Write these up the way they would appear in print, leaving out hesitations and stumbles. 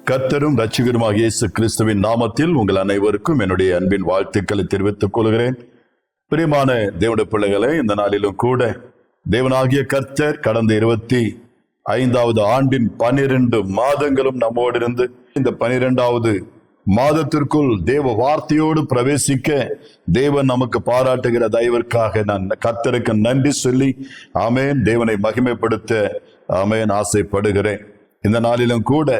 கர்த்தரும் இரட்சகருமாகிய இயேசு கிறிஸ்துவின் நாமத்தில் உங்கள் அனைவருக்கும் என்னுடைய அன்பின் வாழ்த்துக்களை தெரிவித்துக் கொள்கிறேன். பிரியமான தேவனுடைய பிள்ளைகளை, இந்த நாளிலும் கூட தேவனாகிய கர்த்தர் கடந்த 25வது ஆண்டின் 12 மாதங்களும் நம்மோடு இருந்து இந்த 12வது மாதத்திற்குள் தேவ வார்த்தையோடு பிரவேசிக்க தேவன் நமக்கு பாராட்டுகிற தயவிற்காக நான் கர்த்தருக்கு நன்றி சொல்லி ஆமேன் தேவனை மகிமைப்படுத்த ஆமேன் ஆசைப்படுகிறேன். இந்த நாளிலும் கூட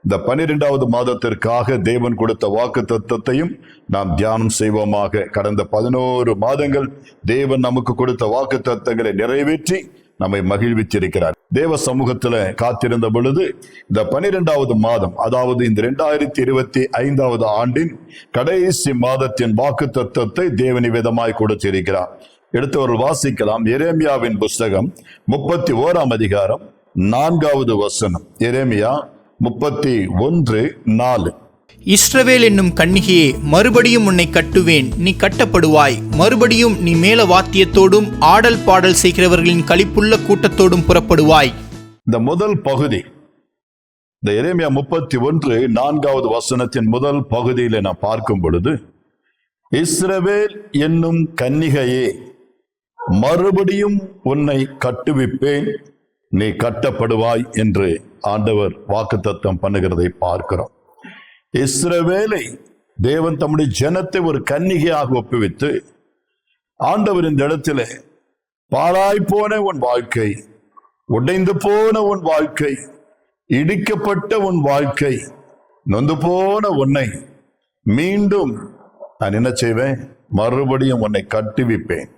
இந்த 12வது மாதத்திற்காக தேவன் கொடுத்த வாக்கு தத்தத்தையும் நாம் தியானம் செய்வோமாக. கடந்த 11 மாதங்கள் தேவன் நமக்கு கொடுத்த வாக்கு தத்தங்களை நிறைவேற்றி நம்மை மகிழ்வித்திருக்கிறார். தேவ சமூகத்துல காத்திருந்த பொழுது இந்த 12வது மாதம், அதாவது இந்த 2025வது ஆண்டின் கடைசி மாதத்தின் வாக்கு தத்தத்தை தேவன் விதமாய் கொடுத்திருக்கிறார். எடுத்தவர்கள் வாசிக்கலாம். எரேமியாவின் புஸ்தகம் 31ஆம் அதிகாரம் 4வது வசனம். எரேமியா 31:4. இஸ்ரவேல் என்னும் கன்னிகையே, மறுபடியும் உன்னை கட்டுவேன், நீ கட்டப்படுவாய். மறுபடியும் நீ மேல வாத்தியத்தோடும் ஆடல் பாடல் செய்கிறவர்களின் களிப்புள்ள கூட்டத்தோடும் புறப்படுவாய். இந்த முதல் பகுதி, இந்த எரேமியா 31:4வது வசனத்தின் முதல் பகுதியில நான் பார்க்கும் பொழுது, இஸ்ரவேல் என்னும் கன்னிகையே, மறுபடியும் உன்னை கட்டுவிப்பேன், நீ கட்டப்படுவாய் என்று ஆண்டவர் வாக்குத்தத்தம் பண்ணுகிறதை பார்க்கிறோம். இஸ்ரவேலை தேவன் தம்முடைய ஜனத்தை ஒரு கன்னிகையாக ஒப்புவித்து, ஆண்டவர் இந்த இடத்துல பாழாய் போன உன் வாழ்க்கை, உடைந்து போன உன் வாழ்க்கை, இடிக்கப்பட்ட உன் வாழ்க்கை, நொந்து போன உன்னை மீண்டும் நான் என்ன செய்வேன்? மறுபடியும் உன்னை கட்டுவிப்பேன்,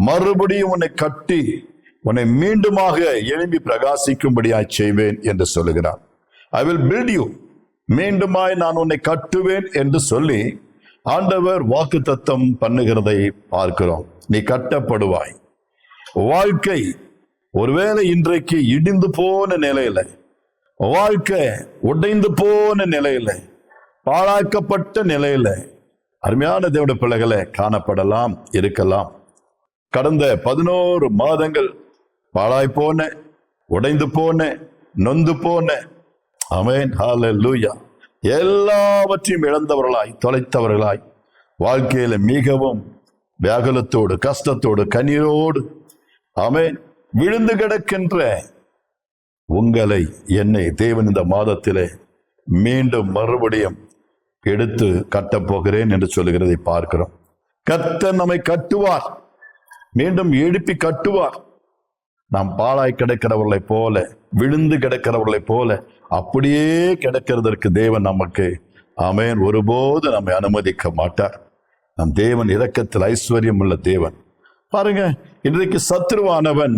மறுபடியும் உன்னை கட்டி உன்னை மீண்டுமாக எழும்பி பிரகாசிக்கும்படியாய் செய்வேன் என்று சொல்லுகிறார். ஐ வில் பில்ட் யூ, மீண்டுமாய் நான் உன்னை கட்டுவேன் என்று சொல்லி ஆண்டவர் வாக்குத்தத்தம் பண்ணுகிறதை பார்க்கிறோம். நீ கட்டப்படுவாய். வாழ்க்கை ஒருவேளை இன்றைக்கு இடிந்து போன நிலையில, வாழ்க்கை உடைந்து போன நிலையில, பாழாக்கப்பட்ட நிலையில அருமையான தேவனுடைய பிள்ளைகளை காணப்படலாம், இருக்கலாம். கடந்த 11 மாதங்கள் பாழாய் போன, உடைந்து போன, நொந்து போன, ஆமென் ஹல்லேலூயா, எல்லாவற்றையும் இழந்தவர்களாய், தொலைத்தவர்களாய், வாழ்க்கையில மிகவும் வியாகுலத்தோடு, கஷ்டத்தோடு, கண்ணீரோடு ஆமென் விழுந்து கிடக்கின்ற உங்களை, என்னை தேவன் இந்த மாதத்திலே மீண்டும் மறுபடியும் எடுத்து கட்டப்போகிறேன் என்று சொல்லுகிறதை பார்க்கிறோம். கர்த்தர் நம்மை கட்டுவார், மீண்டும் எழுப்பி கட்டுவார். நாம் பாழாய் கிடக்கிறவர்களை போல, விழுந்து கிடக்கிறவர்களை போல அப்படியே கிடக்கிறதற்கு தேவன் நமக்கு ஆமென் ஒருபோது நம்மை அனுமதிக்க மாட்டார். நம் தேவன் இரக்கத்தில் ஐஸ்வர்யம் உள்ள தேவன். பாருங்க, இன்றைக்கு சத்ருவானவன்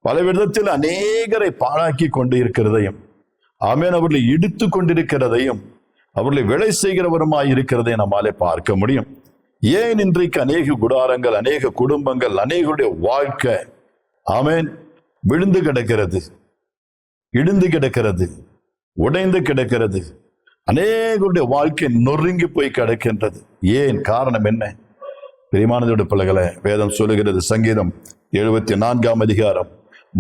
பல விதத்தில் அநேகரை பாழாக்கி கொண்டு இருக்கிறதையும், ஆமென் அவர்களை இடித்து கொண்டிருக்கிறதையும், அவர்களை விலை செய்கிறவருமாய் இருக்கிறதையும் நம்மாலே பார்க்க முடியும். ஏன் இன்றைக்கு அநேக குடாரங்கள், அநேக குடும்பங்கள், அநேகருடைய வாழ்க்கை ஆமென் விழுந்து கிடக்கிறது, இடிந்து கிடக்கிறது, உடைந்து கிடக்கிறது. அநேகருடைய வாழ்க்கை நொறுங்கி போய் கிடக்கின்றது. ஏன்? காரணம் என்ன? பிரியமானதோட பிள்ளைகளை, வேதம் சொல்லுகிறது. சங்கீதம் 74ஆம் அதிகாரம்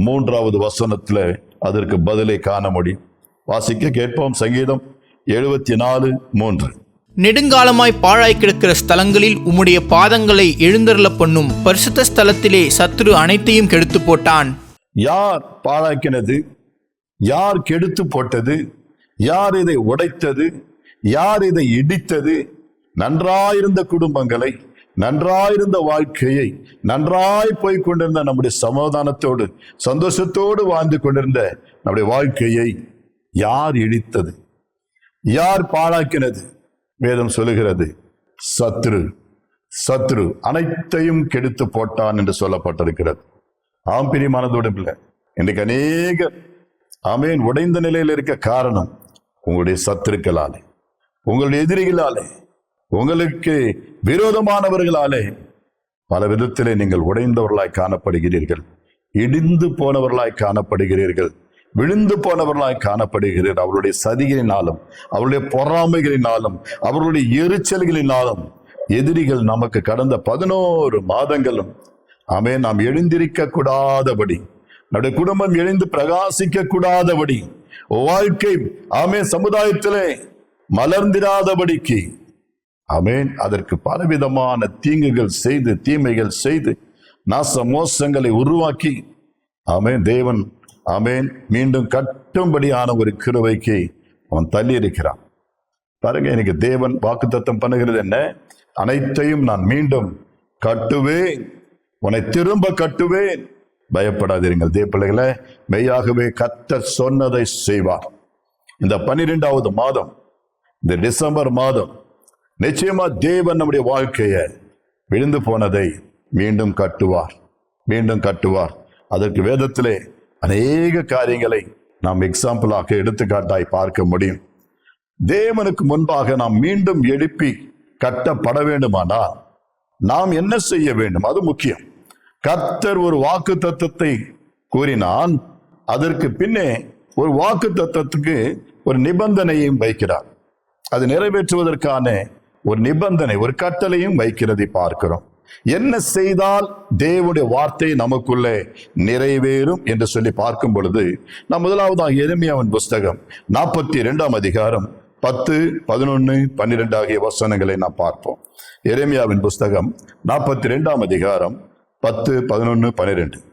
3வது வசனத்துல அதற்கு பதிலை காண முடியும். வாசிக்க கேட்போம். சங்கீதம் 74:3. நெடுங்காலமாய் பாழாய் கிடக்கிற ஸ்தலங்களில் உம்முடைய பாதங்களை எழுந்தருள பண்ணும். பரிசுத்த ஸ்தலத்திலே சத்ரு அனைத்தையும் கெடுத்து போட்டான். யார் பாழாக்கினது? யார் கெடுத்து போட்டது? யார் இதை உடைத்தது? யார் இதை இடித்தது? நன்றாயிருந்த குடும்பங்களை, நன்றாயிருந்த வாழ்க்கையை, நன்றாய் போய் கொண்டிருந்த நம்முடைய சமாதானத்தோடு, சந்தோஷத்தோடு வாழ்ந்து கொண்டிருந்த நம்முடைய வாழ்க்கையை யார் இடித்தது? யார் பாழாக்கினது? வேதம் சொல்லுகிறது, சத்ரு. சத்ரு அனைத்தையும் கெடுத்து போட்டான் என்று சொல்லப்பட்டிருக்கிறது. ஆம் பிரியமானதோடு இல்லை, இன்றைக்கு அநேகர் ஆமென் உடைந்த நிலையில் இருக்க காரணம் உங்களுடைய சத்துருக்களாலே, உங்களுடைய எதிரிகளாலே, உங்களுக்கு விரோதமானவர்களாலே பல விதத்திலே நீங்கள் உடைந்தவர்களாய் காணப்படுகிறீர்கள், இடிந்து போனவர்களாய் காணப்படுகிறீர்கள், விழுந்து போனவர்களாய் காணப்படுகிறீர்கள். அவருடைய சதிகளினாலும், அவருடைய பொறாமைகளினாலும், அவர்களுடைய எரிச்சல்களினாலும் எதிரிகள் நமக்கு கடந்த 11 மாதங்களும் ஆமென் நாம் எழுந்திருக்க கூடாதபடி, நம்முடைய குடும்பம் எழுந்து பிரகாசிக்க கூடாதபடி, வாழ்க்கை ஆமென் சமுதாயத்திலே மலர்ந்திராதபடிக்கு ஆமென் அதற்கு பலவிதமான தீங்குகள் செய்து தீமைகள் செய்து நாச மோசங்களை உருவாக்கி ஆமென் தேவன் ஆமென் மீண்டும் கட்டும்படியான ஒரு கிருபைக்கு அவன் தள்ளி இருக்கிறான். பாருங்க, எனக்கு தேவன் வாக்குத்தத்தம் பண்ணுகிறது என்ன? அனைத்தையும் நான் மீண்டும் கட்டுவேன், உன்னை திரும்ப கட்டுவேன், பயப்படாதீர்கள். தேவ பிள்ளைகளே, மெய்யாகவே கர்த்தர் சொன்னதை செய்வார். இந்த 12வது மாதம், இந்த டிசம்பர் மாதம், நிச்சயமா தேவன் நம்முடைய வாழ்க்கையை விழுந்து போனதை மீண்டும் கட்டுவார், மீண்டும் கட்டுவார். அதற்கு வேதத்திலே அநேக காரியங்களை நாம் எக்ஸாம்பிளாக எடுத்துக்காட்டாய் பார்க்க முடியும். தேவனுக்கு முன்பாக நாம் மீண்டும் எழுப்பி கட்டப்பட வேண்டுமானால் நாம் என்ன செய்ய வேண்டும்? அது முக்கியம். கர்த்தர் ஒரு வாக்கு தத்தத்தை கூறினால் அதற்கு பின்னே ஒரு வாக்கு தத்தத்துக்கு ஒரு நிபந்தனையும் வைக்கிறார். அது நிறைவேற்றுவதற்கான ஒரு நிபந்தனை, ஒரு கட்டளையும் வைக்கிறதை பார்க்கிறோம். என்ன செய்தால் தேவனுடைய வார்த்தை நமக்குள்ளே நிறைவேறும் என்று சொல்லி பார்க்கும் பொழுது நாம் முதலாவதாக எரேமியாவின் புஸ்தகம் 42ஆம் அதிகாரம் 10, 11, 12 ஆகிய வசனங்களை நாம் பார்ப்போம். எரேமியாவின் புஸ்தகம் 42ஆம் அதிகாரம் 10, 11, 12.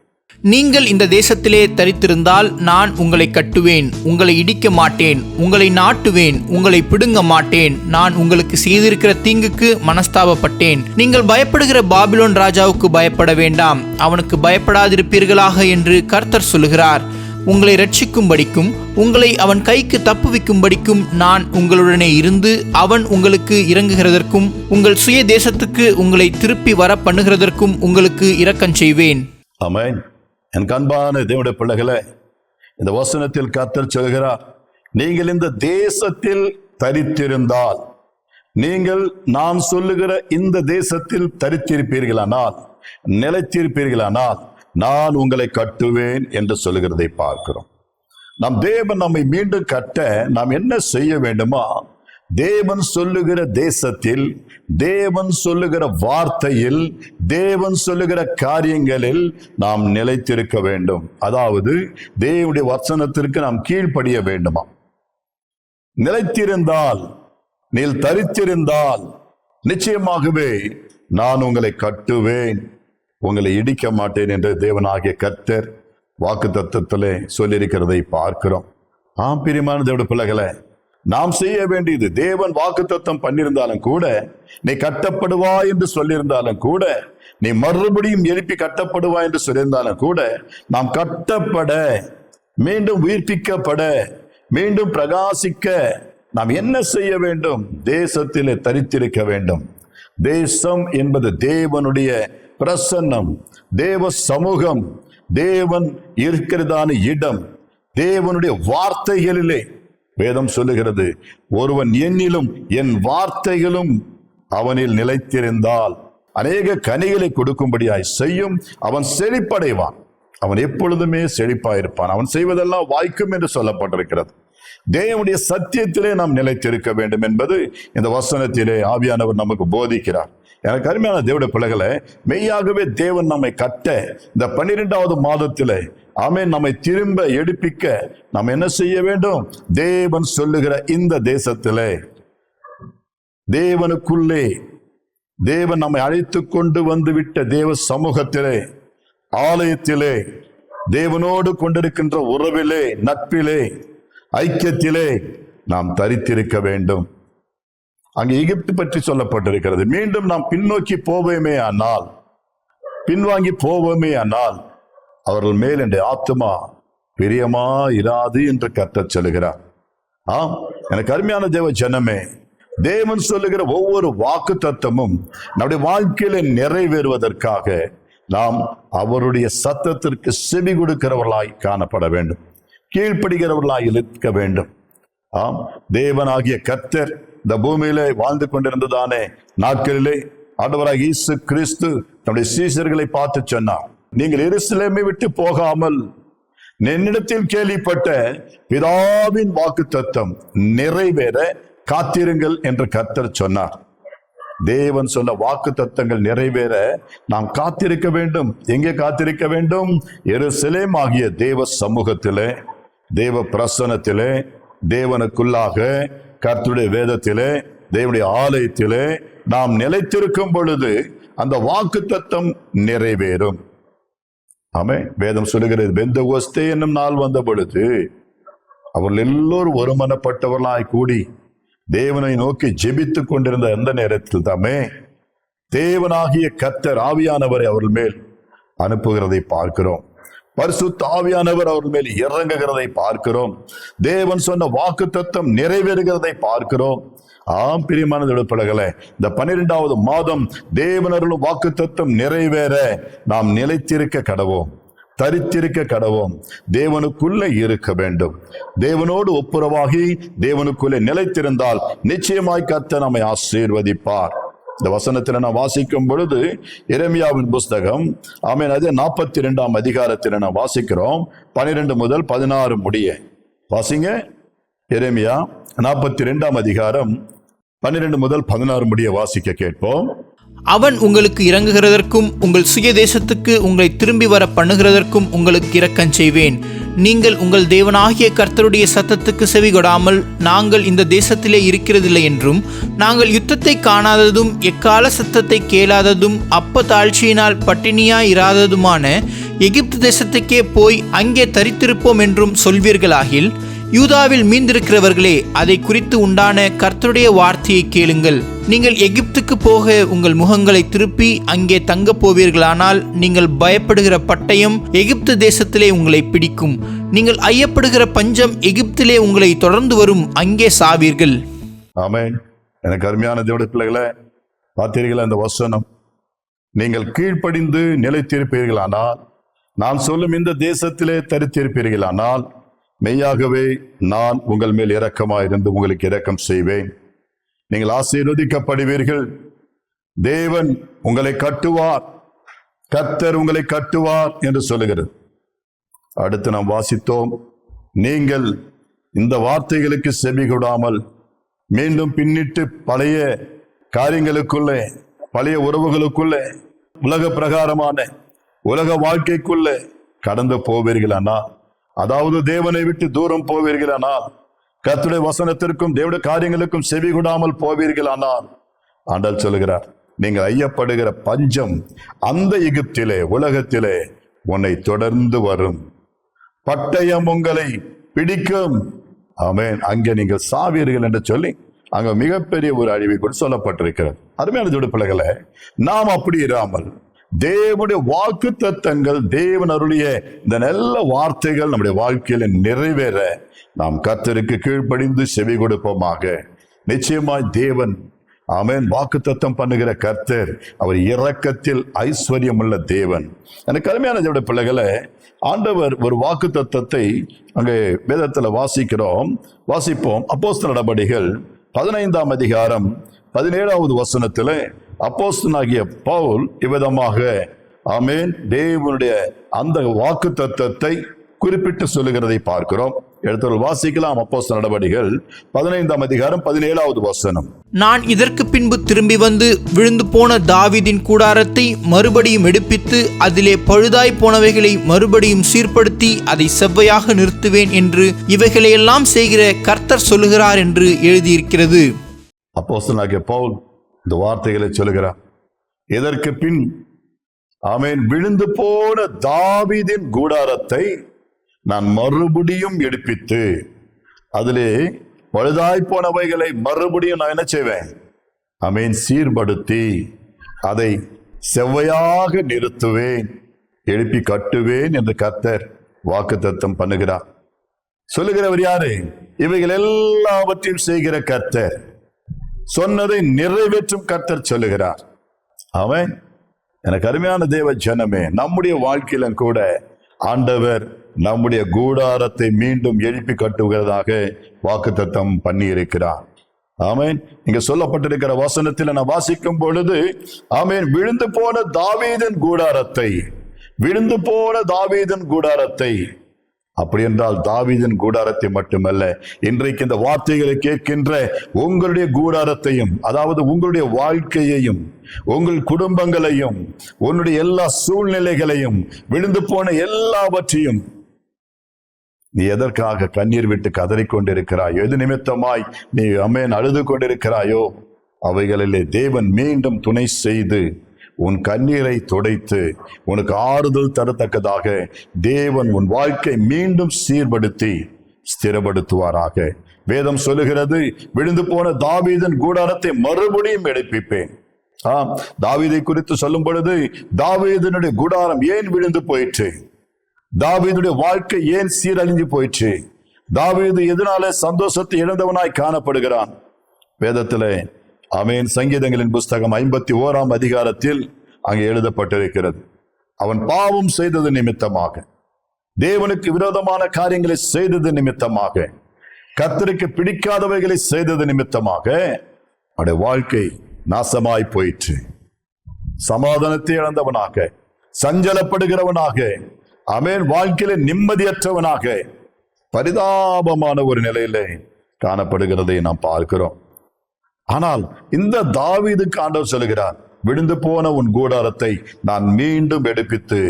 நீங்கள் இந்த தேசத்திலே தரித்திருந்தால் நான் உங்களை கட்டுவேன், உங்களை இடிக்க மாட்டேன், உங்களை நாட்டுவேன், உங்களை பிடுங்க மாட்டேன். நான் உங்களுக்கு செய்திருக்கிற தீங்குக்கு மனஸ்தாபப்பட்டேன். நீங்கள் பயப்படுகிற பாபிலோன் ராஜாவுக்கு பயப்பட வேண்டாம், அவனுக்கு பயப்படாதிருப்பீர்களாக என்று கர்த்தர் சொல்லுகிறார். உங்களை ரட்சிக்கும்படிக்கும் உங்களை அவன் கைக்கு தப்புவிக்கும்படிக்கும் நான் உங்களுடனே இருந்து அவன் உங்களுக்கு இறங்குகிறதற்கும் உங்கள் சுய தேசத்துக்கு உங்களை திருப்பி வர பண்ணுகிறதற்கும் உங்களுக்கு இரக்கம் செய்வேன். ஆமென். என் அன்பான தேவனுடைய பிள்ளைகளே, இந்த வசனத்தில் கர்த்தர் சொல்கிறார், நீங்கள் இந்த தேசத்தில் தரித்திருந்தால், நீங்கள் நான் சொல்லுகிற இந்த தேசத்தில் தரித்திருப்பீர்களானால், நிலைத்திருப்பீர்களானால் நான் உங்களை கட்டுவேன் என்று சொல்லுகிறதை பார்க்கிறோம். நம் தேவன் நம்மை மீண்டும் கட்ட நாம் என்ன செய்ய வேண்டுமா? தேவன் சொல்லுகிற தேசத்தில், தேவன் சொல்லுகிற வார்த்தையில், தேவன் சொல்லுகிற காரியங்களில் நாம் நிலைத்திருக்க வேண்டும். அதாவது தேவனுடைய வசனத்திற்கு நாம் கீழ்ப்படிய வேண்டுமா? நிலைத்திருந்தால், நீ தரித்திருந்தால் நிச்சயமாகவே நான் உங்களை கட்டுவேன், உங்களை இடிக்க மாட்டேன் என்று தேவனாகிய கர்த்தர் வாக்குத்தத்தத்திலே சொல்லியிருக்கிறதை பார்க்கிறோம். பிரியமான தேவனுடைய பிள்ளைகளே, நாம் செய்ய வேண்டியது, தேவன் வாக்குத்தத்தம் பண்ணியிருந்தாலும் கூட, நீ கட்டப்படுவாய் என்று சொல்லியிருந்தாலும் கூட, நீ மறுபடியும் எழுப்பி கட்டப்படுவாய் என்று சொல்லியிருந்தாலும் கூட, நாம் கட்டப்பட, மீண்டும் உயிர்ப்பிக்கப்பட, மீண்டும் பிரகாசிக்க நாம் என்ன செய்ய வேண்டும்? தேசத்திலே தரித்திருக்க வேண்டும். தேசம் என்பது தேவனுடைய பிரசன்னம், தேவ சமூகம், தேவன் இருக்கிறதான இடம், தேவனுடைய வார்த்தைகளிலே வேதம் சொல்லுகிறது, ஒருவன் என்னிலும் என் வார்த்தைகளும் அவனில் நிலைத்திருந்தால் அநேக கனிகளை கொடுக்கும்படியாய் செய்யும், அவன் செழிப்படைவான். அவன் எப்பொழுதுமே செழிப்பாயிருப்பான், அவன் செய்வதெல்லாம் வாய்க்கும் என்று சொல்லப்பட்டிருக்கிறது. தேவனுடைய சத்தியத்திலே நாம் நிலைத்திருக்க வேண்டும் என்பது இந்த வசனத்திலே ஆவியானவர் நமக்கு போதிக்கிறார். எனக்கு அருமையான தேவனுடைய பிள்ளைகளே, மெய்யாகவே தேவன் நம்மை கட்ட இந்த 12வது மாதத்திலே ஆமென் நம்மை திரும்ப எடுப்பிக்க நாம் என்ன செய்ய வேண்டும்? தேவன் சொல்லுகிற இந்த தேசத்திலே, தேவனுக்குள்ளே, தேவன் நம்மை அழைத்து கொண்டு வந்து விட்ட தேவ சமூகத்திலே, ஆலயத்திலே, தேவனோடு கொண்டிருக்கின்ற உறவிலே, நட்பிலே, ஐக்கியத்திலே நாம் தரித்திருக்க வேண்டும். அங்கே எகிப்து பற்றி சொல்லப்பட்டிருக்கிறது. மீண்டும் நாம் பின்னோக்கி போவோமே ஆனால், பின்வாங்கி போவோமே ஆனால் அவர்கள் மேல் என்ற ஆத்துமா பிரியமா இராது என்று கர்த்தர் சொல்லுகிறார். எனக்கு அருமையான தேவ ஜனமே, தேவன் சொல்லுகிற ஒவ்வொரு வாக்கு தத்தமும் நம்முடைய வாழ்க்கையில நிறைவேறுவதற்காக நாம் அவருடைய சத்தத்திற்கு செவி கொடுக்கிறவர்களாய் காணப்பட வேண்டும், கீழ்ப்படுகிறவர்களாய் இருக்க வேண்டும். தேவனாகிய கர்த்தர் இந்த பூமியிலே வாழ்ந்து கொண்டிருந்ததானே நாட்களிலே ஆண்டவராகிய இயேசு கிறிஸ்து நம்முடைய சீஷர்களை பார்த்து சொன்னார், நீங்கள் எருசலேமை விட்டு போகாமல் என்னிடத்தில் கேள்விப்பட்ட பிதாவின் வாக்குத்தத்தம் நிறைவேற காத்திருங்கள் என்று கர்த்தர் சொன்னார். தேவன் சொன்ன வாக்குத்தத்தங்கள் நிறைவேற நாம் காத்திருக்க வேண்டும். எங்கே காத்திருக்க வேண்டும்? எருசலேம் ஆகிய தேவ சமூகத்திலே, தேவ பிரசன்னத்திலே, தேவனுக்குள்ளாக, கர்த்தருடைய வேதத்திலே, தேவனுடைய ஆலயத்திலே நாம் நிலைத்திருக்கும் பொழுது அந்த வாக்குத்தத்தம் நிறைவேறும். ஆமே. வேதம் சொல்லுகிறது, பெந்தெகோஸ்தே என்னும் நாள் வந்த பொழுது அவர்கள் எல்லோரும் ஒருமனப்பட்டவர்களாய் கூடி தேவனை நோக்கி ஜெபித்துக் கொண்டிருந்த அந்த நேரத்தில் தாமே தேவனாகிய கர்த்தர் ஆவியானவரை அவர்கள் மேல் அனுப்புகிறதை பார்க்கிறோம். பரிசுத்த ஆவியானவர் அவர்கள் மேல் இறங்குகிறதை பார்க்கிறோம். தேவன் சொன்ன வாக்குத்தத்தம் நிறைவேறுகிறதை பார்க்கிறோம். ஆம் பிரியமான பிள்ளைகளே, இந்த 12வது மாதம் தேவனருளும் வாக்குத்தத்தம் நிறைவேற நாம் நிலைத்திருக்க கடவோம், தரித்திருக்க கடவோம். தேவனுக்குள்ளே இருக்க வேண்டும். தேவனோடு ஒப்புரவாகி தேவனுக்குள்ளே நிலைத்திருந்தால் நிச்சயமாய் கர்த்தர் நம்மை ஆசீர்வதிப்பார். இந்த வசனத்தில் நான் வாசிக்கும் பொழுது எரேமியாவின் புஸ்தகம், ஆமென், அதே 42ஆம் அதிகாரத்தில் நான் வாசிக்கிறோம். 12 முதல் 16 முடிய வாசிங்க. எரேமியா 42ஆம் அதிகாரம் 12 முதல் 16 முடிய வாசிக்க கேட்போம். அவன் உங்களுக்கு இறங்குகிறதற்கும் உங்கள் சுய தேசத்துக்கு உங்களை திரும்பி வர பண்ணுகிறதற்கும் உங்களுக்கு இரக்கம் செய்வேன். நீங்கள் உங்கள் தேவனாகிய கர்த்தருடைய சத்தத்துக்கு செவிகொடாமல், நாங்கள் இந்த தேசத்திலே இருக்கிறதில்லை என்றும், நாங்கள் யுத்தத்தை காணாததும் எக்கால சத்தத்தை கேளாததும் அப்ப தாழ்ச்சியினால் பட்டினியாய் இராததுமான எகிப்து தேசத்துக்கே போய் அங்கே தரித்திருப்போம் என்றும் சொல்வீர்களாகில், யூதாவில் மீந்திருக்கிறவர்களே, அதை குறித்து உண்டான கர்த்தருடைய வார்த்தையை கேளுங்கள். நீங்கள் எகிப்துக்கு போக உங்கள் முகங்களை திருப்பி அங்கே தங்க போவீர்களானால், நீங்கள் பயப்படுகிற பட்டயம் எகிப்து தேசத்திலே உங்களை பிடிக்கும். நீங்கள் ஐயப்படுகிற பஞ்சம் எகிப்திலே உங்களை தொடர்ந்து வரும், அங்கே சாவீர்கள். ஆமென். எனக்கு அருமையான தேவனுடைய பிள்ளைகளே, பார்த்தீர்களா இந்த வசனம்? நீங்கள் கீழ்ப்படிந்து நிலைத்திருப்பீர்களானால், நான் சொல்லும் இந்த தேசத்திலே தரித்திருப்பீர்களானால், மெய்யாகவே நான் உங்கள் மேல் இரக்கமாயிருந்து உங்களுக்கு இரக்கம் செய்வேன். நீங்கள் ஆசீர்வதிக்கப்படுவீர்கள். தேவன் உங்களை கட்டுவார், கர்த்தர் உங்களை கட்டுவார் என்று சொல்லுகிறது. அடுத்து நாம் வாசித்தோம், நீங்கள் இந்த வார்த்தைகளுக்கு செவிகொடாமல் மீண்டும் பின்னிட்டு பழைய காரியங்களுக்குள்ளே, பழைய உறவுகளுக்குள்ளே, உலக பிரகாரமான உலக வாழ்க்கைக்குள்ளே கடந்து போவீர்களானா, அதாவது தேவனை விட்டு தூரம் போவீர்களானால், கர்த்தருடைய வசனத்திற்கும் தேவனுடைய காரியங்களுக்கும் செவி கொடாமல் போவீர்களானால், ஆண்டவர் சொல்லுகிறார், நீங்கள் ஐயப்படுகிற பஞ்சம் அந்த எகிப்திலே, உலகத்திலே உன்னை தொடர்ந்து வரும், பட்டயம் உங்களை பிடிக்கும். ஆமென். அங்கே நீங்கள் சாவீர்கள் என்று சொல்லி அங்க மிகப்பெரிய ஒரு அழிவை கூட சொல்லப்பட்டிருக்கிறது. அருமையான தேவனுடைய பிள்ளைகளே, நாம் அப்படி இராமல் தேவனுடைய வாக்கு தத்தங்கள், தேவன் அருளிய இந்த நல்ல வார்த்தைகள் நம்முடைய வாழ்க்கையில நிறைவேற நாம் கர்த்தருக்கு கீழ்ப்படிந்து செவி கொடுப்போமாக. நிச்சயமாய் தேவன், ஆமென், வாக்கு தத்தம் பண்ணுகிற கர்த்தர், அவர் இரக்கத்தில் ஐஸ்வர்யம் உள்ள தேவன். எனக்கு அருமையான தேவனுடைய பிள்ளைகளே, ஆண்டவர் ஒரு வாக்கு தத்தத்தை அங்கே வேதத்துல வாசிப்போம். அப்போஸ்தலர் நடபடிகள் 15ஆம் அதிகாரம் 17வது வசனத்திலே அப்போஸ்தலனாகிய பவுல் இவ்விதமாக, ஆமென், தேவனுடைய அந்த வாக்கு தத்தத்தை குறிப்பிட்டு சொல்லுகிறதை பார்க்கிறோம். எடுத்து வாசிக்கலாம். அப்போஸ்தலர் நடபடிகள் 15ஆம் அதிகாரம் 17வது வசனம். நான் இதற்கு பின்பு திரும்பி வந்து விழுந்து போன தாவீதின் கூடாரத்தை மறுபடியும் எடுப்பித்து அதிலே பழுதாய் போனவைகளை மறுபடியும் சீர்படுத்தி அதை செவ்வையாக நிறுத்துவேன் என்று இவைகளையெல்லாம் செய்கிற கர்த்தர் சொல்லுகிறார் என்று எழுதியிருக்கிறது. அப்போஸ்தலனாகிய பவுல் இந்த வார்த்தைகளை சொல்லுகிறார். இதற்கு பின், ஆமென், விழுந்து போன தாவீதின் கூடாரத்தை நான் மறுபடியும் எடுப்பித்து அதிலே பழுதாய் போனவைகளை மறுபடியும் நான் என்ன செய்வேன்? ஆமென், சீர்படுத்தி அதை செவ்வையாக நிறுத்துவேன், எழுப்பி கட்டுவேன் என்று கர்த்தர் வாக்குத்தத்தம் பண்ணுகிறார். சொல்லுகிறவர் யாரு? இவைகள் எல்லாவற்றையும் செய்கிற கர்த்தர், சொன்னதை நிறைவேற்றும் கர்த்தர் சொல்லுகிறார். அவன் எனக்கு அருமையான தேவ ஜனமே, நம்முடைய வாழ்க்கையிலும் கூட ஆண்டவர் நம்முடைய கூடாரத்தை மீண்டும் எழுப்பி கட்டுகிறதாக வாக்குத்தத்தம் பண்ணி இருக்கிறார். ஆமென். இங்க சொல்லப்பட்டிருக்கிற வசனத்தில் நான் வாசிக்கும் பொழுது, ஆமென், விழுந்து போன தாவீதின் கூடாரத்தை, அப்படி என்றால் தாவீதின் கூடாரத்தை மட்டுமல்ல, இன்றைக்கு இந்த வார்த்தைகளை கேட்கின்ற உங்களுடைய கூடாரத்தையும், அதாவது உங்களுடைய வாழ்க்கையையும், உங்கள் குடும்பங்களையும், உன்னுடைய எல்லா சூழ்நிலைகளையும், விழுந்து போன எல்லாவற்றையும் நீ எதற்காக கண்ணீர் விட்டு கதறிக்கொண்டிருக்கிறாயோ, எது நிமித்தமாய் நீ அழுது கொண்டிருக்கிறாயோ, அவைகளிலே தேவன் மீண்டும் துணை செய்து உன் கண்ணீரை துடைத்து உனக்கு ஆறுதல் தரத்தக்கதாக தேவன் உன் வாழ்க்கை மீண்டும் சீர்படுத்தி ஸ்திரப்படுத்துவாராக. வேதம் சொல்லுகிறது, விழுந்து போன தாவீதின் கூடாரத்தை மறுபடியும் எடுப்பிப்பேன். தாவீதை குறித்து சொல்லும் பொழுது, தாவீதினுடைய கூடாரம் ஏன் விழுந்து போயிற்று, தாவீதுடைய வாழ்க்கை ஏன் சீரழிஞ்சு போயிற்று, தாவீது எதனால சந்தோஷத்தை இழந்தவனாய் காணப்படுகிறான்? வேதத்திலே ஆமென், சங்கீதங்களின் புஸ்தகம் 51ஆம் அதிகாரத்தில் அங்கே எழுதப்பட்டிருக்கிறது, அவன் பாவம் செய்தது நிமித்தமாக, தேவனுக்கு விரோதமான காரியங்களை செய்தது நிமித்தமாக, கர்த்தருக்கு பிடிக்காதவைகளை செய்தது நிமித்தமாக அவனுடைய வாழ்க்கை நாசமாய் போயிற்று. சமாதானத்தை இழந்தவனாக, சஞ்சலப்படுகிறவனாக, ஆமென், வாழ்க்கையில நிம்மதியற்றவனாக, பரிதாபமான ஒரு நிலையிலே காணப்படுகிறதை நாம் பார்க்கிறோம். ஆனால் இந்த தாவீதுக்கு ஆண்டவர் சொல்லுகிறார், விழுந்து போன உன் கூடாரத்தை நான் மீண்டும் எடுப்பித்து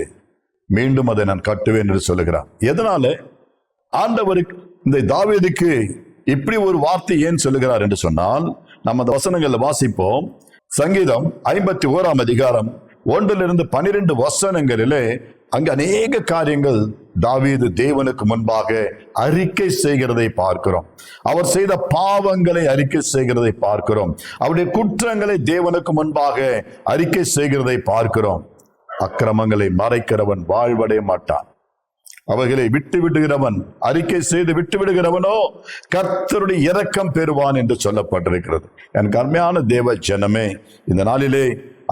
மீண்டும் அதை நான் கட்டுவேன் என்று சொல்லுகிறார். எதனால ஆண்டவருக்கு இந்த தாவீதுக்கு இப்படி ஒரு வார்த்தை ஏன் சொல்லுகிறார் என்று சொன்னால், நம்ம அந்த வசனங்களை வாசிப்போம். சங்கீதம் 51ஆம் அதிகாரம் 1-12 வசனங்களிலே அங்கு அநேக காரியங்கள் தாவீது தேவனுக்கு முன்பாக அறிக்கை செய்கிறதை பார்க்கிறோம். அவர் செய்த பாவங்களை அறிக்கை செய்கிறதை பார்க்கிறோம். அவருடைய குற்றங்களை தேவனுக்கு முன்பாக அறிக்கை செய்கிறதை பார்க்கிறோம். அக்கிரமங்களை மறைக்கிறவன் வாழ்வடைய மாட்டான், அவைகளை விட்டு விடுகிறவன், அறிக்கை செய்து விட்டு விடுகிறவனோ கர்த்தருடைய இரக்கம் பெறுவான் என்று சொல்லப்பட்டிருக்கிறது. என் அருமையான தேவ ஜனமே, இந்த நாளிலே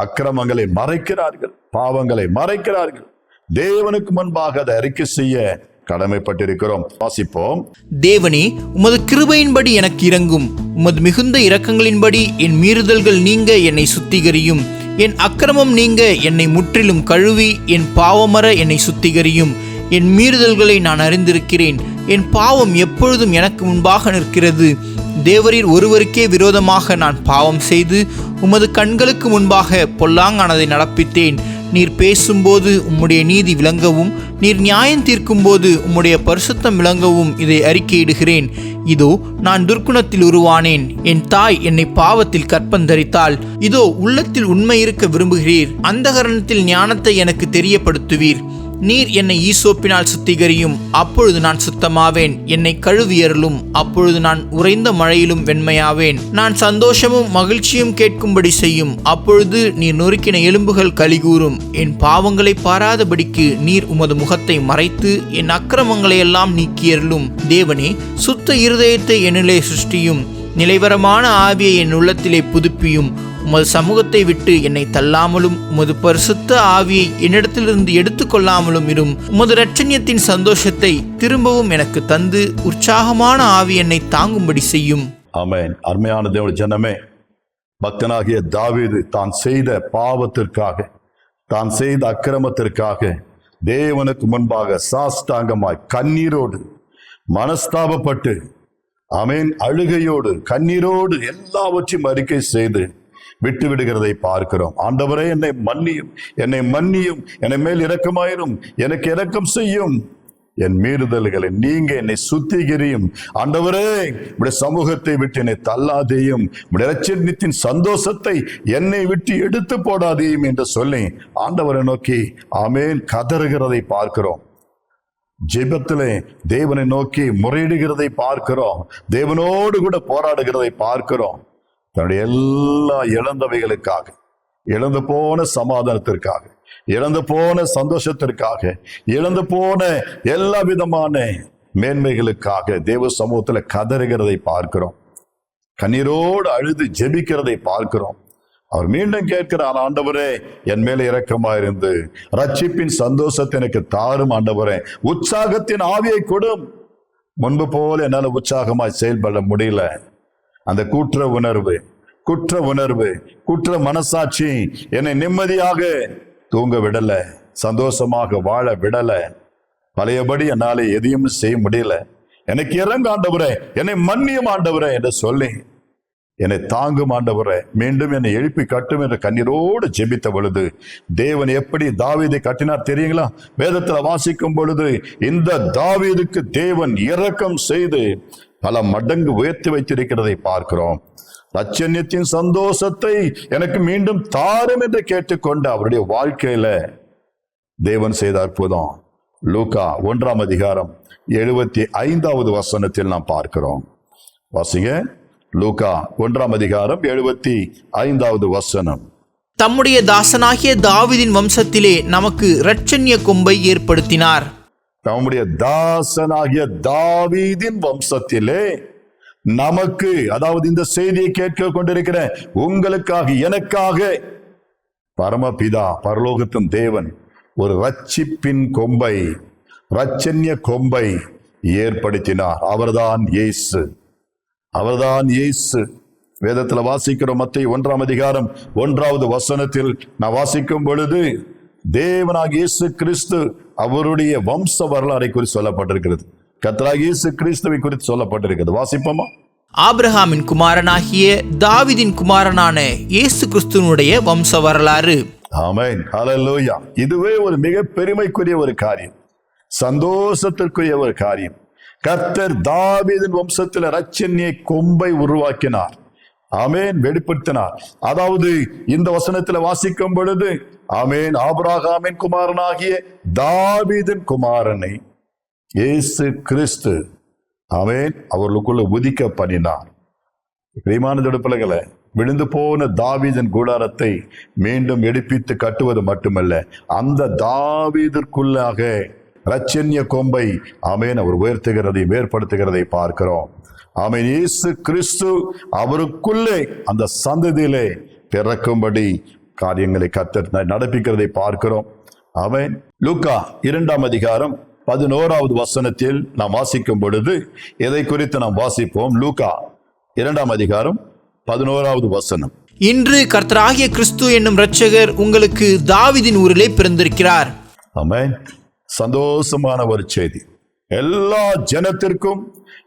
அக்கிரமங்களை மறைக்கிறார்கள், பாவங்களை மறைக்கிறார்கள். தேவனுக்கு முன்பாக அதை அறிக்கை செய்ய கடமைப்பட்டிருக்கிறோம். வாசிப்போம். தேவனே, உமது கிருபையின்படி எனக்கு இரங்கும், உமது மிகுந்த இரக்கங்களின்படி என் மீறுதல்கள் நீங்க என்னை சுத்திகரியும், என் அக்கிரமம் நீங்க என்னை முற்றிலும் கழுவி என் பாவமற என்னை சுத்திகரியும். என் மீறுதல்களை நான் அறிந்திருக்கிறேன், என் பாவம் எப்பொழுதும் எனக்கு முன்பாக நிற்கிறது. தேவரீர் ஒருவருக்கே விரோதமாக நான் பாவம் செய்து உமது கண்களுக்கு முன்பாக பொல்லாங்கானதை நடப்பித்தேன். நீர் பேசும்போது உம்முடைய நீதி விளங்கவும், நீர் நியாயம் தீர்க்கும்போது உம்முடைய பரிசுத்தம் விளங்கவும் இதை அறிக்கையிடுகிறேன். இதோ நான் துர்க்குணத்தில் உருவானேன், என் தாய் என்னை பாவத்தில் கற்பந்தரித்தாள். இதோ உள்ளத்தில் உண்மை இருக்க விரும்புகிறீர், அந்தகரணத்தில் ஞானத்தை எனக்கு தெரியப்படுத்துவீர். நீர் என்னை ஈசோப்பினால் சுத்திகரியும், அப்பொழுது நான் சுத்தமாவேன். என்னை கழுவியருளும், அப்பொழுது நான் உறைந்த மழையிலும் வெண்மையாவேன். நான் சந்தோஷமும் மகிழ்ச்சியும் கேட்கும்படி செய்யும், அப்பொழுது நீர் நொறுக்கின எலும்புகள் கலிகூரும். என் பாவங்களை பாராதபடிக்கு நீர் உமது முகத்தை மறைத்து என் அக்கிரமங்களை எல்லாம் நீக்கியருளும். தேவனே, சுத்த இருதயத்தை என்னிலே சிருஷ்டியும், நிலைவரமான ஆவியை என் உள்ளத்திலே புதுப்பியும். உமது சமூகத்தை விட்டு என்னை தள்ளாமலும் உமது பரிசுத்த ஆவியை என்னிடத்திலிருந்து எடுத்துக்கொள்ளாமலும் இரும். உமது இரட்சணியத்தின் சந்தோஷத்தை திரும்பவும் எனக்கு தந்து உற்சாகமான ஆவி என்னை தாங்கும்படி செய்யும். ஆமென். அருமையான தேவ ஜனமே, பக்தனாகிய தாவீது தான் செய்த பாவத்திற்காக, தான் செய்த அக்கிரமத்திற்காக தேவனுக்கு முன்பாக சாஷ்டாங்கமாய் கண்ணீரோடு மனஸ்தாபப்பட்டு, ஆமென், அழுகையோடு கண்ணீரோடு எல்லாவற்றையும் அறிக்கை செய்து விட்டு விடுகிறதை பார்க்கிறோம். ஆண்டவரே, என்னை மன்னியும், என்னை மன்னியும், என்னை மேல் இரக்கமாயிரும், எனக்கு இரக்கம் செய்யும், என் மீறுதல்களை நீங்க என்னை சுத்திகரியும். ஆண்டவரே, உடைய சமூகத்தை விட்டு என்னை தள்ளாதேயும், உடைய இரட்சணியத்தின் சந்தோஷத்தை என்னை விட்டு எடுத்து போடாதேயும் என்று சொல்லி ஆண்டவரை நோக்கி ஆமென் கதறுகிறதை பார்க்கிறோம். ஜெபத்திலே தேவனை நோக்கி முறையிடுகிறதை பார்க்கிறோம். தேவனோடு கூட போராடுகிறதை பார்க்கிறோம். தன்னுடைய எல்லா இழந்தவைகளுக்காக, இழந்து போன சமாதானத்திற்காக, இழந்து போன சந்தோஷத்திற்காக, இழந்து போன எல்லா விதமான மேன்மைகளுக்காக தேவ சமூகத்துல கதறுகிறதை பார்க்கிறோம். கண்ணீரோடு அழுது ஜெபிக்கிறதை பார்க்கிறோம். அவர் மீண்டும் கேட்கிறார், ஆண்டவரே, என் மேல இரக்கமாயிருந்து ரட்சிப்பின் சந்தோஷத்தை எனக்கு தாரும். ஆண்டவரே, உற்சாகத்தின் ஆவியை கொடும். முன்பு போல என்னால உற்சாகமாய் செயல்பட முடியல. அந்த குற்ற உணர்வு, குற்ற மனசாட்சி என்னை நிம்மதியாக தூங்க விடல, சந்தோஷமாக வாழ விடல. பழையபடி என்னால எதையும் செய்ய முடியல. எனக்கு இறங்க ஆண்டவரே, என்னை மன்னியும் ஆண்டவரே என்று சொல்லி என்னை தாங்கும் ஆண்டவரே, மீண்டும் என்னை எழுப்பி கட்டும் என்ற கண்ணீரோடு ஜெபித்த பொழுது தேவன் எப்படி தாவீதை கட்டினார் தெரியுங்களா? வேதத்துல வாசிக்கும் பொழுது இந்த தாவீதுக்கு தேவன் இரக்கம் செய்து பல மடங்கு உயர்த்தி வைத்திருக்கிறதை பார்க்கிறோம். ரட்சண்யத்தின் சந்தோஷத்தை எனக்கு மீண்டும் தாரும் என்று கேட்டுக்கொண்டு அவருடைய வாழ்க்கையில தேவன் செய்த அற்புதம் லூக்கா 1ஆம் அதிகாரம் 75வது வசனத்தில் நாம் பார்க்கிறோம். வாசிங்க, லூக்கா 1ஆம் அதிகாரம் 75வது வசனம். தம்முடைய தாசனாகிய தாவீதின் வம்சத்திலே நமக்கு இரட்சண்ய கொம்பை ஏற்படுத்தினார். நம்முடைய தாசனாகிய தாவீதின் வம்சத்திலே நமக்கு, அதாவது இந்த செய்தியை கேட்க கொண்டிருக்கிற உங்களுக்காக, எனக்காக பரமபிதா பரலோகத்தின் தேவன் ஒரு ரட்சிப்பின் கொம்பை, இரட்சண்ய கொம்பை ஏற்படுத்தினார். அவர்தான் இயேசு, அவர்தான் இயேசு. வேதத்துல வாசிக்கிறோம். மத்தேயு 1ஆம் அதிகாரம் 1வது வசனத்தில் நான் வாசிக்கும் பொழுது தேவனாகிய இயேசு கிறிஸ்து அவருடைய வம்ச வரலாறை குறித்து சொல்லப்பட்டிருக்கிறது. கர்த்தராகிய இயேசு கிறிஸ்துவை குறித்து சொல்லப்பட்டிருக்கிறது. வாசிப்போமா? ஆபிரகாமின் குமாரனாகிய தாவீதின் குமாரனான இயேசு கிறிஸ்துவனுடைய வம்ச வரலாறு. ஆமென், ஹல்லேலூயா. இதுவே ஒரு மிக பெருமைக்குரிய ஒரு காரியம், சந்தோஷத்திற்குரிய ஒரு காரியம். கர்த்தர் தாவீதின் வம்சத்தில் இரட்சண்ய கொம்பை உருவாக்கினார். ஆமென், வெளிப்படுத்தினார். அதாவது இந்த வசனத்துல வாசிக்கும் பொழுது ஆமென், ஆபிரகாமின் குமாரனாகிய தாவீதின் குமாரனை இயேசு கிறிஸ்து ஆமென் அவர்களுக்குள்ள உதிக்க பண்ணினார். பிரியமான பிள்ளைகளை, விழுந்து போன தாவீதின் கூடாரத்தை மீண்டும் எடுப்பித்து கட்டுவது மட்டுமல்ல, அந்த தாவீதிற்குள்ளாக இரட்சண்ய கொம்பை ஆமென் அவர் உயர்த்துகிறதை, ஏற்படுத்துகிறதை பார்க்கிறோம். ஆமென், இயேசு கிறிஸ்து அவருக்குள்ளே அந்த சந்ததியிலே பிறக்கும்படி காரியங்களை கர்த்தர் நடப்பிக்கிறதை பார்க்கிறோம். ஆமென். லூக்கா 2ஆம் அதிகாரம் 11வது வசனத்தில் நாம் வாசிக்கும் பொழுது எதை குறித்து நாம் வாசிப்போம்? லூக்கா 2ஆம் அதிகாரம் 11வது வசனம். இன்று கர்த்தராகிய கிறிஸ்து என்னும் இரட்சகர் உங்களுக்கு தாவீதின் ஊரிலே பிறந்திருக்கிறார். ஆமென். சந்தோஷமான ஒரு செய்தி, எல்லா ஜனத்திற்கும்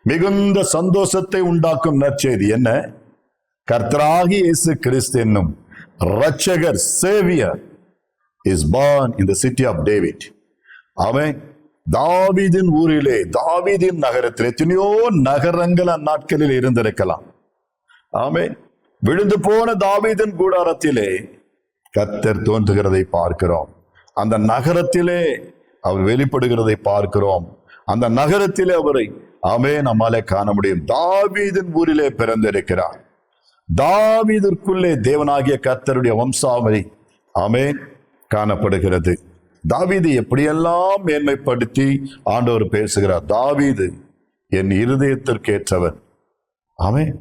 மிகுந்த சந்தோஷத்தை உண்டாக்கும் நற்செய்தி என்ன? கர்த்தராகிய இயேசு கிறிஸ்து என்னும் இரட்சகர், Xavier is born in the city of David. ஆமென். தாவீதின் ஊரிலே, தாவீதின் நகரத்தில், எத்தனையோ நகரங்கள் அந்நாட்களில் இருந்திருக்கலாம். ஆமென். விழுந்து போன தாவீதின் கூடாரத்திலே கர்த்தர் தோன்றுகிறதை பார்க்கிறோம். அந்த நகரத்திலே அவர் வெளிப்படுகிறதை பார்க்கிறோம். அந்த நகரத்திலே அவரை ஆமென் நம்மாலே காண முடியும். தாவீதின் ஊரிலே பிறந்திருக்கிறார். தாவீதிற்குள்ளே தேவனாகிய கர்த்தருடைய வம்சாவளி ஆமென் காணப்படுகிறது. தாவீது எப்படியெல்லாம் மேன்மைப்படுத்தி ஆண்டவர் பேசுகிறார். தாவீது என் இருதயத்திற்கேற்றவன். ஆமென்.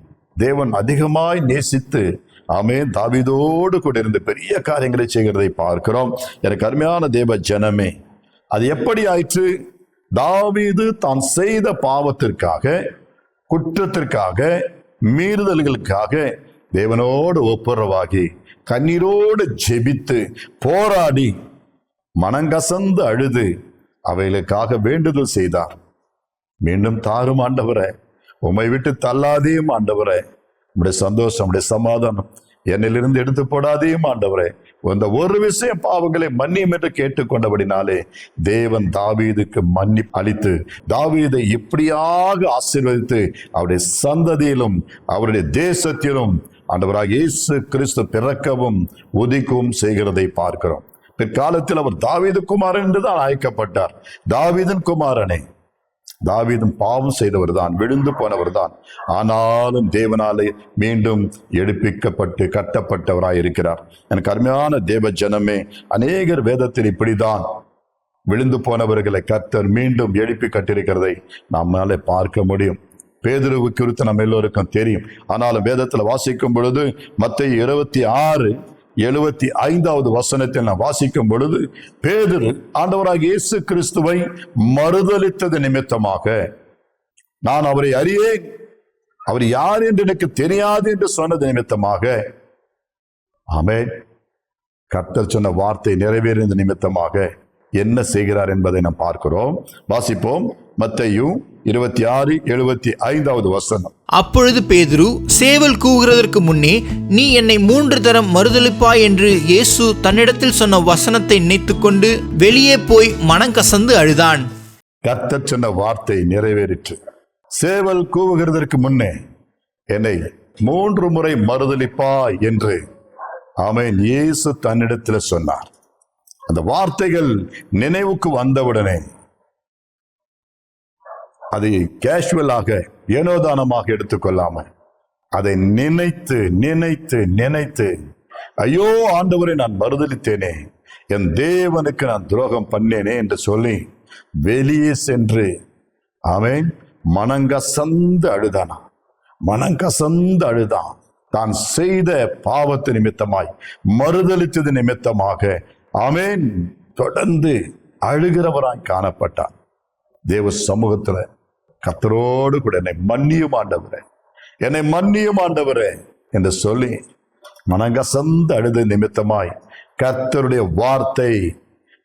தேவன் அதிகமாய் நேசித்து ஆமென் தாவீதோடு கூட இருந்து பெரிய காரியங்களை செய்கிறதை பார்க்கிறோம். எனக்கு அருமையான தேவ ஜனமே, அது எப்படி ஆயிற்று? தாவீது தான் செய்த பாவத்திற்காக, குற்றத்திற்காக, மீறுதல்களுக்காக தேவனோடு ஒப்புரவாகி கண்ணீரோடு ஜெபித்து போராடி மனங்கசந்து அழுது அவைகளுக்காக வேண்டுதல் செய்தார். மீண்டும் தாரும் ஆண்டவரே, உம்மை விட்டு தள்ளாதையும் ஆண்டவரே, உம்முடைய சந்தோஷம், உம்முடைய சமாதானம் என்னிலிருந்து எடுத்து போடாதையும் ஆண்டவரே, இந்த ஒரு விஷயம் பாவங்களை மன்னியும் என்று கேட்டுக்கொண்டபடினாலே தேவன் தாவீதுக்கு மன்னி அளித்து தாவீதை இப்படியாக ஆசீர்வதித்து அவருடைய சந்ததியிலும் அவருடைய தேசத்திலும் ஆண்டவராக இயேசு கிறிஸ்து பிறக்கவும் உதிக்கவும் செய்கிறதை பார்க்கிறோம். பிற்காலத்தில் அவர் தாவீது குமாரன் என்றுதான் அழைக்கப்பட்டார். தாவீதின் குமாரனே. தாவீதும் பாவம் செய்தவர் தான், விழுந்து போனவர் தான். ஆனாலும் தேவனாலே மீண்டும் எடுப்பிக்கப்பட்டு கட்டப்பட்டவராய் இருக்கிறார். எனக்கு அருமையான தேவ ஜனமே, அநேகர் வேதத்தில் இப்படிதான் விழுந்து போனவர்களை கர்த்தர் மீண்டும் எழுப்பி கட்டிருக்கிறதை நம்மாலே பார்க்க முடியும். பேதுருவை குறித்து நம்ம எல்லோருக்கும் தெரியும். ஆனாலும் வேதத்தில் வாசிக்கும் பொழுது மத்தேயு 26:75 வசனத்தில் நான் வாசிக்கும் பொழுது பேதுரு ஆண்டவராகிய இயேசு கிறிஸ்துவை மறுதலித்தது நிமித்தமாக, நான் அவரை அறியேன், அவர் யார் என்று எனக்கு தெரியாது என்று சொன்னது நிமித்தமாக, ஆமென், கர்த்தர் சொன்ன வார்த்தை நிறைவேறியது நிமித்தமாக என்ன செய்கிறார் என்பதை நாம் பார்க்கிறோம். வாசிப்போம். மத்தேயு 26:75 வசனம். அப்பொழுது பேதுரு, சேவல் கூவுகிறதற்கு முன்னே நீ என்னை 3 தரம் மறுதலிப்பாய் என்று இயேசு தன்னிடத்தில் சொன்ன வசனத்தை நினைத்துக்கொண்டு வெளியே போய் மனங்கசந்து அழுதான். கர்த்தர் சொன்ன வார்த்தை நிறைவேறிற்று. சேவல் கூவுகிறதற்கு முன்னே என்னை 3 முறை மறுதலிப்பாய் என்று ஆமென் இயேசு தன்னிடத்தில் சொன்னார். அந்த வார்த்தைகள் நினைவுக்கு வந்தவுடனே அதை கேஷுவலாக ஏனோதானமாக எடுத்துக்கொள்ளாம அதை நினைத்து நினைத்து நினைத்து ஐயோ ஆண்டவரை நான் மறுதலித்தேனே, என் தேவனுக்கு நான் துரோகம் பண்ணேனே என்று சொல்லி வெளியே சென்று ஆமென் மனங்கசந்து அழுதானா. மனங்கசந்து அழுதான். தான் செய்த பாவத்து நிமித்தமாய், மறுதலித்தது நிமித்தமாக ஆமென் தொடர்ந்து அழுகிறவராய் காணப்பட்டார். தேவ சமூகத்துல கர்த்தரோடு கூட என்னை மன்னியும் ஆண்டவரே, என்னை மன்னியும் ஆண்டவரே என்று சொல்லி மனங்கசந்து அழுத நிமித்தமாய் கர்த்தருடைய வார்த்தை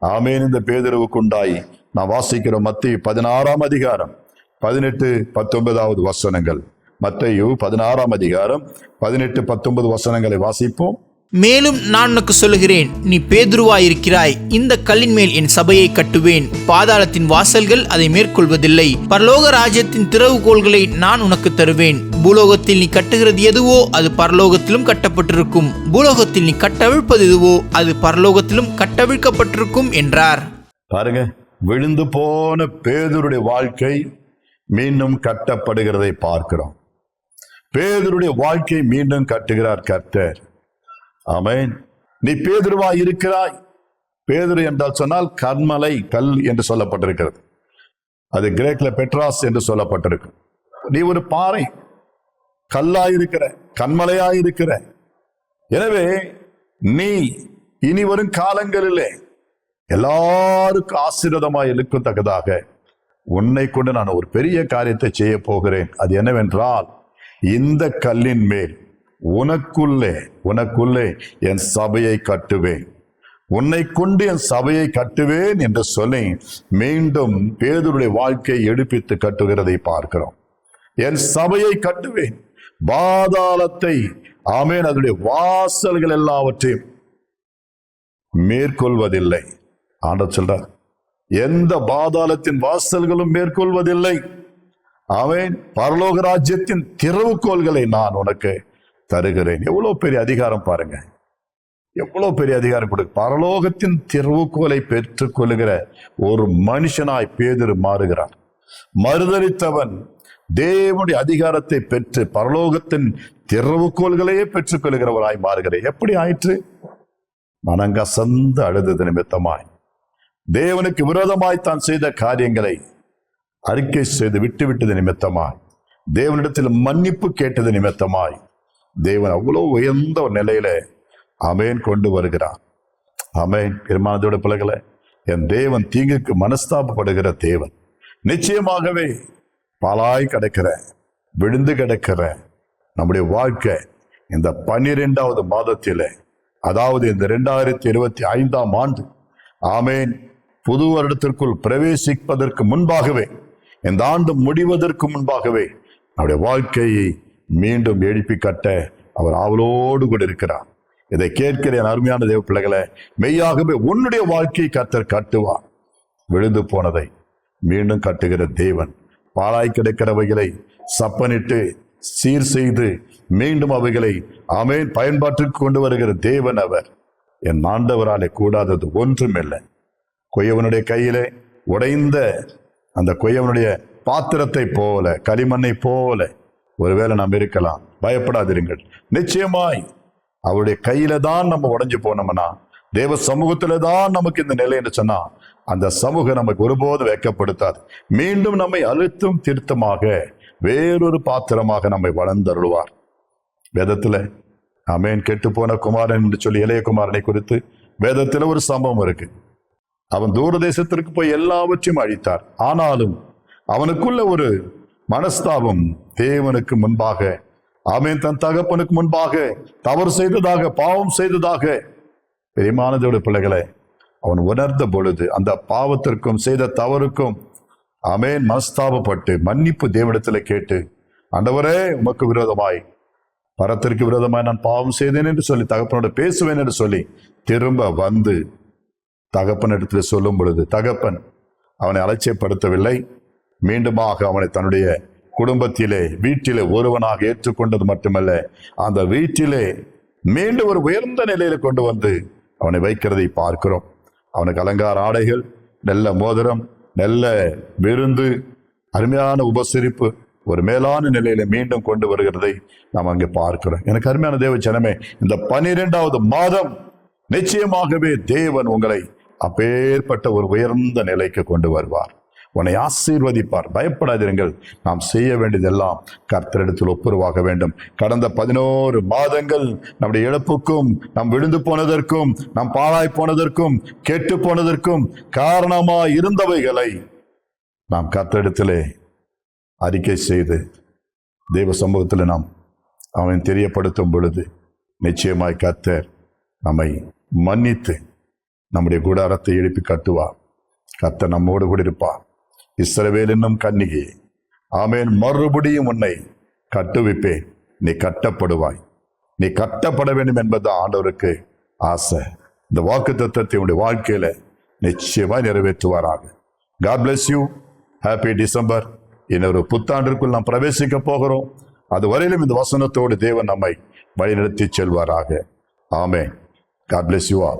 ஆமென் இந்த பேதுருவுக்கு உண்டாய். நான் வாசிக்கிறோம் மத்தேயு 16ஆம் அதிகாரம் 18-19 வசனங்கள். மத்தேயு 16ஆம் அதிகாரம் 18-19 வசனங்களை வாசிப்போம். மேலும் நான் உனக்கு சொல்லுகிறேன், நீ பேதுருவாயிருக்கிறாய், இந்த கல்லின் மேல் என் சபையை கட்டுவேன், பாதாளத்தின் வாசல்கள் அதை மேற்கொள்வதில்லை. பரலோக ராஜ்யத்தின் திறவுகோல்களை நான் உனக்கு தருவேன். பூலோகத்தில் நீ கட்டுகிறது எதுவோ அது பரலோகத்திலும் கட்டப்பட்டிருக்கும், பூலோகத்தில் நீ கட்டவிழ்ப்பது எதுவோ அது பரலோகத்திலும் கட்டவிழ்க்கப்பட்டிருக்கும் என்றார். பாருங்க, விழுந்து போன பேதுருடைய வாழ்க்கை மீண்டும் கட்டப்படுகிறதை பார்க்கிறோம். பேதுருடைய வாழ்க்கை மீண்டும் கட்டுகிறார் கர்த்தர். ஆமென். நீ பேதுருவாய் இருக்கிறாய். பேதுரு என்றால் சொன்னால் கண்மலை, கல் என்று சொல்லப்பட்டிருக்கிறது. அது கிரேக்ல பெட்ராஸ் என்று சொல்லப்பட்டிருக்கு. நீ ஒரு பாறை கல்லாயிருக்கிற, கண்மலையாயிருக்கிற. எனவே நீ இனி வரும் காலங்களிலே எல்லாருக்கும் ஆசீர்வாதமாய் இருக்கத்தக்கதாக உன்னை கொண்டு நான் ஒரு பெரிய காரியத்தை செய்ய போகிறேன். அது என்னவென்றால், இந்த கல்லின் மேல் உனக்குள்ளே என் சபையை கட்டுவேன், உன்னை கொண்டு என் சபையை கட்டுவேன் என்று சொல்லி மீண்டும் பேதுருடைய வாழ்க்கையை எடுப்பித்து கட்டுகிறதை பார்க்கிறோம். என் சபையை கட்டுவேன், பாதாளத்தை ஆமென் அதனுடைய வாசல்கள் எல்லாவற்றையும் மேற்கொள்வதில்லை. ஆண்டவர் சொல்றார், எந்த பாதாளத்தின் வாசல்களும் மேற்கொள்வதில்லை. ஆமென். பரலோக ராஜ்யத்தின் திறவுகோல்களை நான் உனக்கு தருகிறேன். எவ்வளவு பெரிய அதிகாரம் பாருங்க, எவ்வளவு பெரிய அதிகாரம் கொடுக்க. பரலோகத்தின் திறவுகோலை பெற்றுக் கொள்ளுகிற ஒரு மனுஷனாய் பேதுரு மாறுகிறார். மறுதலித்தவன் தேவனுடைய அதிகாரத்தை பெற்று பரலோகத்தின் திறவுகோல்களையே பெற்றுக் கொள்கிறவராய் மாறுகிறேன். எப்படி ஆயிற்று? மனங்கசந்து அழுதது நிமித்தமாய், தேவனுக்கு விரோதமாய் தான் செய்த காரியங்களை அறிக்கை செய்து விட்டுவிட்டது நிமித்தமாய், தேவனிடத்தில் மன்னிப்பு கேட்டது நிமித்தமாய் தேவன் அவ்வளவு உயர்ந்த ஒரு நிலையில ஆமென் கொண்டு வருகிறார். ஆமென். பெருமானதோட பிள்ளைகளை, என் தேவன் தீங்குக்கு மனஸ்தாபப்படுகிற தேவன். நிச்சயமாகவே பாலாய் கிடக்கிற, விழுந்து கிடக்கிற நம்முடைய வாழ்க்கை இந்த 12வது மாதத்திலே, அதாவது இந்த 2025ஆம் ஆண்டு ஆமென் புது வருடத்திற்குள் பிரவேசிப்பதற்கு முன்பாகவே, இந்த ஆண்டு முடிவதற்கு முன்பாகவே நம்முடைய வாழ்க்கையை மீண்டும் எழுப்பி கட்ட அவர் ஆவலோடு கூட இருக்கிறார். இதை கேட்கிற என் அருமையான தேவ பிள்ளைகளை, மெய்யாகவே உன்னுடைய வாழ்க்கையை கர்த்தர் கட்டுவார். விழுந்து போனதை மீண்டும் கட்டுகிற தேவன், பாழாய் கிடக்கிறவைகளை சப்பனிட்டு சீர் செய்து மீண்டும் அவைகளை ஆமென் பயன்பாட்டிற்கு கொண்டு வருகிற தேவன் அவர். என் ஆண்டவராலே கூடாதது ஒன்றுமில்லை. கொய்யவனுடைய கையிலே உடைந்த அந்த கொய்யவனுடைய பாத்திரத்தை போல, களிமண்ணை போல ஒருவேளை நாம் இருக்கலாம். பயப்படாதிருங்கள். நிச்சயமாய் அவருடைய கையில தான் நம்ம உடைஞ்சு போனோம்னா, தேவ சமூகத்துல தான் நமக்கு இந்த நிலை என்று சொன்னா, அந்த சமூகம் நமக்கு ஒருபோதும் வெட்கப்படுத்தாது. மீண்டும் நம்மை அழுத்தும் திருத்தமாக வேறொரு பாத்திரமாக நம்மை வளர்ந்தருள்வார். வேதத்துல ஆமென் கெட்டு போன குமாரன் என்று சொல்லி இளைய குமாரனை குறித்து வேதத்துல ஒரு சம்பவம் இருக்கு. அவன் தூரதேசத்திற்கு போய் எல்லாவற்றையும் அழித்தார். ஆனாலும் அவனுக்குள்ள ஒரு மனஸ்தாபம், தேவனுக்கு முன்பாக ஆமென் தன் தகப்பனுக்கு முன்பாக தவறு செய்ததாக, பாவம் செய்ததாக. பெரியமானதோட பிள்ளைகளை, அவன் உணர்ந்த பொழுது அந்த பாவத்திற்கும் செய்த தவறுக்கும் ஆமென் மனஸ்தாபப்பட்டு மன்னிப்பு தேவனிடத்தில் கேட்டு, ஆண்டவரே உமக்கு விரோதமாய் பரத்திற்கு விரோதமாய் நான் பாவம் செய்தேன் என்று சொல்லி தகப்பனோடு பேசுவேன் என்று சொல்லி திரும்ப வந்து தகப்பன் இடத்துல சொல்லும் பொழுது தகப்பன் அவனை அலட்சியப்படுத்தவில்லை. மீண்டுமாக அவனை தன்னுடைய குடும்பத்திலே வீட்டிலே ஒருவனாக ஏற்றுக்கொண்டது மட்டுமல்ல, அந்த வீட்டிலே மீண்டும் ஒரு உயர்ந்த நிலையில கொண்டு வந்து அவனை வைக்கிறதை பார்க்கிறோம். அவனுக்கு அலங்கார ஆடைகள், நல்ல மோதிரம், நல்ல விருந்து, அருமையான உபசரிப்பு, ஒரு மேலான நிலையில மீண்டும் கொண்டு வருகிறதை நாம் அங்கே பார்க்கிறோம். எனக்கு அருமையான தேவ ஜனமே, இந்த 12வது மாதம் நிச்சயமாகவே தேவன் உங்களை அப்பேற்பட்ட ஒரு உயர்ந்த நிலைக்கு கொண்டு வருவார், உன்னை ஆசீர்வதிப்பார். பயப்படாதீர்கள். நாம் செய்ய வேண்டியதெல்லாம் கர்த்தரிடத்தில் ஒப்புரவாக வேண்டும். கடந்த 11 மாதங்கள் நம்முடைய இழப்புக்கும், நாம் விழுந்து போனதற்கும், நாம் பாழாய் போனதற்கும், கெட்டு போனதற்கும் காரணமாய் இருந்தவைகளை நாம் கர்த்தரிடத்திலே அறிக்கை செய்து தேவ சமூகத்தில் நாம் அவன் தெரியப்படுத்தும் பொழுது நிச்சயமாய் கர்த்தர் நம்மை மன்னித்து நம்முடைய கூடாரத்தை எழுப்பி கட்டுவார். கர்த்தர் நம்மோடு கூட இருப்பார். இஸ்ரவேல் என்னும் கன்னிகை, ஆமென், மறுபடியும் உன்னை கட்டுவிப்பேன், நீ கட்டப்படுவாய், நீ கட்டப்பட வேண்டும் என்பதுதான் ஆண்டவருக்கு ஆசை. இந்த வாக்கு தத்தத்தை உன்னுடைய வாழ்க்கையில நிச்சயமாய் நிறைவேற்றுவாராக. God bless you. Happy December. இன்னொரு புத்தாண்டிற்குள் நாம் பிரவேசிக்க போகிறோம். அது வரையிலும் இந்த வசனத்தோடு தேவன் நம்மை வழிநடத்தி செல்வாராக. ஆமென். God bless you all.